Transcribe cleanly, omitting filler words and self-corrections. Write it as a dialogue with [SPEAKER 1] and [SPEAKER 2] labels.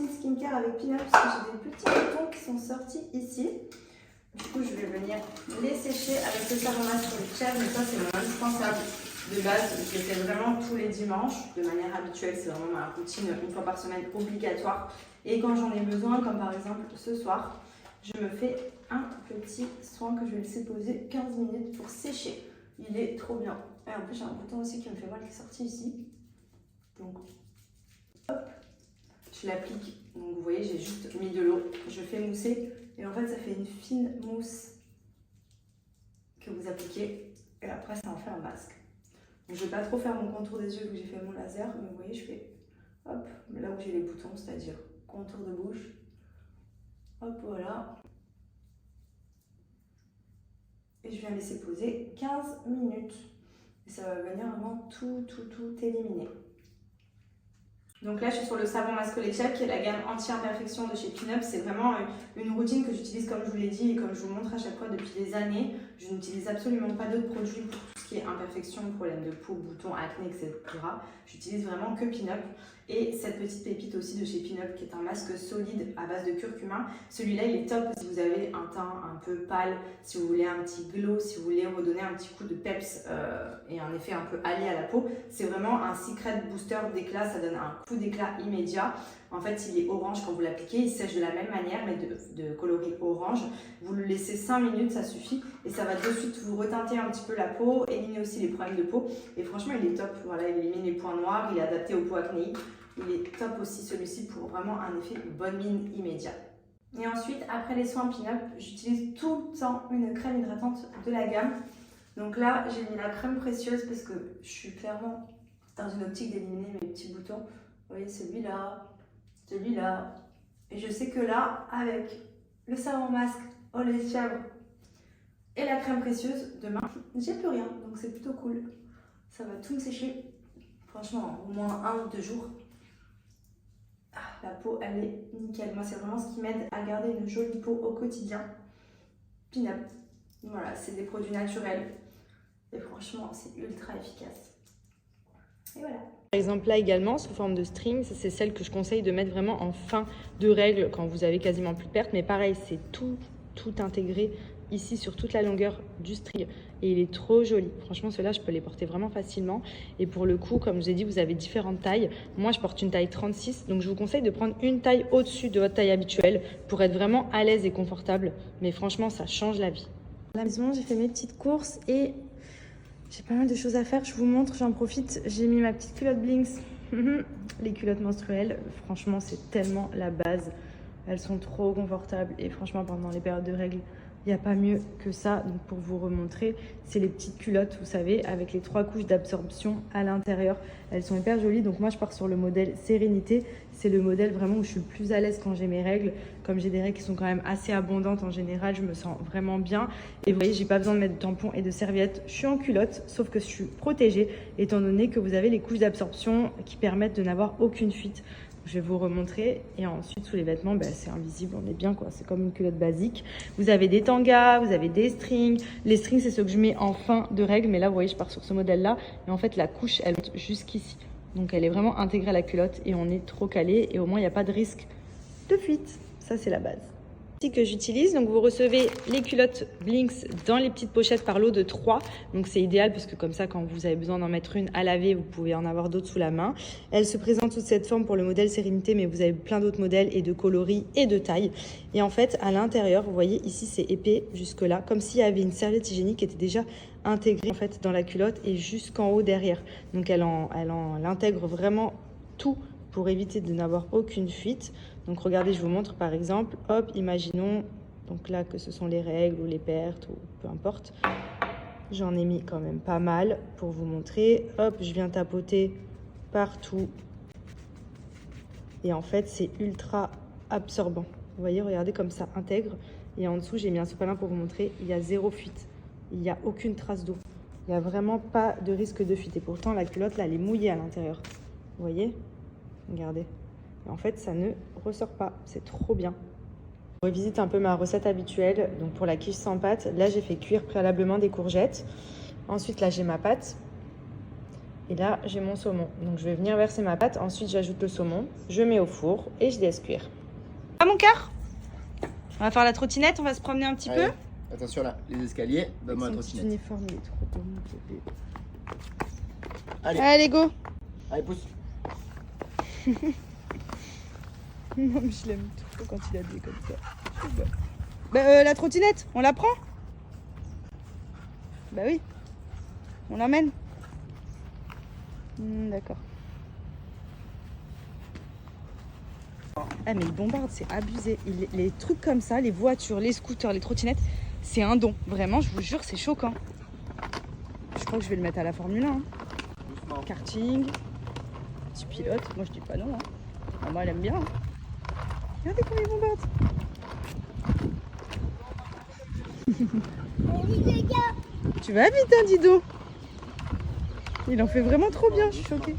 [SPEAKER 1] routine skincare avec Pinup parce que j'ai des petits boutons qui sont sortis ici. Du coup, je vais venir les sécher avec le savon masque pour les chèvres. Mais ça, c'est mon indispensable de base. Je le fais vraiment tous les dimanches de manière habituelle. C'est vraiment ma routine une fois par semaine obligatoire. Et quand j'en ai besoin, comme par exemple ce soir, je me fais un petit soin que je vais laisser poser 15 minutes pour sécher. Il est trop bien. Et en plus, j'ai un bouton aussi qui me fait mal qui est sorti ici. Donc, hop, je l'applique. Donc, vous voyez, j'ai juste mis de l'eau. Je fais mousser. Et en fait, ça fait une fine mousse que vous appliquez. Et après, ça en fait un masque. Donc, je ne vais pas trop faire mon contour des yeux vu que j'ai fait mon laser. Mais vous voyez, je fais hop, là où j'ai les boutons, c'est-à-dire contour de bouche. Hop, voilà. Et je viens laisser poser 15 minutes. Et ça va venir vraiment tout éliminer. Donc là, je suis sur le savon masque les chèvres qui est la gamme anti-imperfection de chez Pinup. C'est vraiment une routine que j'utilise comme je vous l'ai dit et comme je vous montre à chaque fois depuis des années. Je n'utilise absolument pas d'autres produits pour tout ce qui est imperfection, problème de peau, boutons, acné, etc. J'utilise vraiment que Pinup. Et cette petite pépite aussi de chez Pinup qui est un masque solide à base de curcuma. Celui-là, il est top si vous avez un teint un peu pâle, si vous voulez un petit glow, si vous voulez redonner un petit coup de peps et un effet un peu allié à la peau. C'est vraiment un secret booster d'éclat, ça donne un coup d'éclat immédiat. En fait, il est orange quand vous l'appliquez, il sèche de la même manière mais de coloris orange. Vous le laissez 5 minutes, ça suffit et ça va de suite vous reteinter un petit peu la peau, éliminer aussi les problèmes de peau. Et franchement, il est top. Voilà, il élimine les points noirs, il est adapté aux peaux acnéiques. Il est top aussi celui-ci pour vraiment un effet bonne mine immédiat. Et ensuite, après les soins Pinup, j'utilise tout le temps une crème hydratante de la gamme. Donc là, j'ai mis la crème précieuse parce que je suis clairement dans une optique d'éliminer mes petits boutons. Vous voyez, celui-là, celui-là. Et je sais que là, avec le savon masque au lait de chèvre et la crème précieuse, demain, j'ai plus rien. Donc c'est plutôt cool. Ça va tout me sécher. Franchement, au moins 1 ou 2 jours. La peau, elle est nickel. Moi, c'est vraiment ce qui m'aide à garder une jolie peau au quotidien. Pinup. Voilà, c'est des produits naturels. Et franchement, c'est ultra efficace. Et voilà.
[SPEAKER 2] Par exemple, là également, sous forme de string, c'est celle que je conseille de mettre vraiment en fin de règle quand vous avez quasiment plus de perte. Mais pareil, c'est tout intégré ici sur toute la longueur du string. Et il est trop joli. Franchement, ceux-là, je peux les porter vraiment facilement. Et pour le coup, comme je vous ai dit, vous avez différentes tailles. Moi, je porte une taille 36. Donc, je vous conseille de prendre une taille au-dessus de votre taille habituelle pour être vraiment à l'aise et confortable. Mais franchement, ça change la vie. À la maison, j'ai fait mes petites courses et j'ai pas mal de choses à faire. Je vous montre, j'en profite. J'ai mis ma petite culotte Blinks. Les culottes menstruelles, franchement, c'est tellement la base. Elles sont trop confortables. Et franchement, pendant les périodes de règles, il n'y a pas mieux que ça. Donc pour vous remontrer, c'est les petites culottes, vous savez, avec les 3 couches d'absorption à l'intérieur. Elles sont hyper jolies. Donc moi, je pars sur le modèle Sérénité. C'est le modèle vraiment où je suis le plus à l'aise quand j'ai mes règles. Comme j'ai des règles qui sont quand même assez abondantes en général, je me sens vraiment bien. Et vous voyez, j'ai pas besoin de mettre de tampons et de serviettes. Je suis en culotte, sauf que je suis protégée, étant donné que vous avez les couches d'absorption qui permettent de n'avoir aucune fuite. Je vais vous remontrer et ensuite sous les vêtements, c'est invisible, on est bien quoi, c'est comme une culotte basique. Vous avez des tangas, vous avez des strings. Les strings, c'est ceux que je mets en fin de règle, mais là vous voyez, je pars sur ce modèle-là et en fait la couche, elle monte jusqu'ici. Donc elle est vraiment intégrée à la culotte et on est trop calé et au moins il n'y a pas de risque de fuite. Ça, c'est la base. Que j'utilise. Donc vous recevez les culottes Blinks dans les petites pochettes par lot de 3. Donc c'est idéal parce que comme ça, quand vous avez besoin d'en mettre une à laver, vous pouvez en avoir d'autres sous la main. Elle se présente sous cette forme pour le modèle Sérénité, mais vous avez plein d'autres modèles et de coloris et de tailles. Et en fait, à l'intérieur, vous voyez ici, c'est épais jusque là, comme s'il y avait une serviette hygiénique qui était déjà intégrée en fait dans la culotte et jusqu'en haut derrière. Donc elle intègre vraiment tout pour éviter de n'avoir aucune fuite. Donc regardez, je vous montre par exemple, hop, imaginons, donc là que ce sont les règles ou les pertes ou peu importe. J'en ai mis quand même pas mal pour vous montrer. Hop, je viens tapoter partout. Et en fait, c'est ultra absorbant. Vous voyez, regardez comme ça intègre. Et en dessous, j'ai mis un sopalin pour vous montrer, il y a 0 fuite. Il n'y a aucune trace d'eau. Il n'y a vraiment pas de risque de fuite. Et pourtant, la culotte, là, elle est mouillée à l'intérieur. Vous voyez? Regardez. Et en fait, ça ne ressort pas. C'est trop bien. Je revisite un peu ma recette habituelle. Donc pour la quiche sans pâte, là, j'ai fait cuire préalablement des courgettes. Ensuite, là, j'ai ma pâte. Et là, j'ai mon saumon. Donc, je vais venir verser ma pâte. Ensuite, j'ajoute le saumon. Je mets au four et je laisse cuire. Ah, mon cœur, on va faire la trottinette. On va se promener un petit
[SPEAKER 3] Allez,
[SPEAKER 2] peu.
[SPEAKER 3] attention là, les escaliers. Donne-moi la
[SPEAKER 2] Son petit
[SPEAKER 3] trottinette.
[SPEAKER 2] uniforme, il est trop beau, mon bébé.
[SPEAKER 3] Allez,
[SPEAKER 2] Allez, go.
[SPEAKER 3] allez, pousse.
[SPEAKER 2] Non, mais je l'aime trop quand il est habillé comme ça. Bah, la trottinette, on la prend? Bah oui. On l'emmène? D'accord. Ah mais il bombarde, c'est abusé. Les trucs comme ça, les voitures, les scooters, les trottinettes, c'est un don. Vraiment, je vous jure, c'est choquant. Je crois que je vais le mettre à la Formule 1. Hein.
[SPEAKER 3] Doucement.
[SPEAKER 2] Karting. Tu pilotes. Moi, je dis pas non. Hein. Moi, elle aime bien. Hein. Regardez comment il bombarde. Tu vas vite, hein, Dido. Il en fait vraiment trop bien, je suis choquée.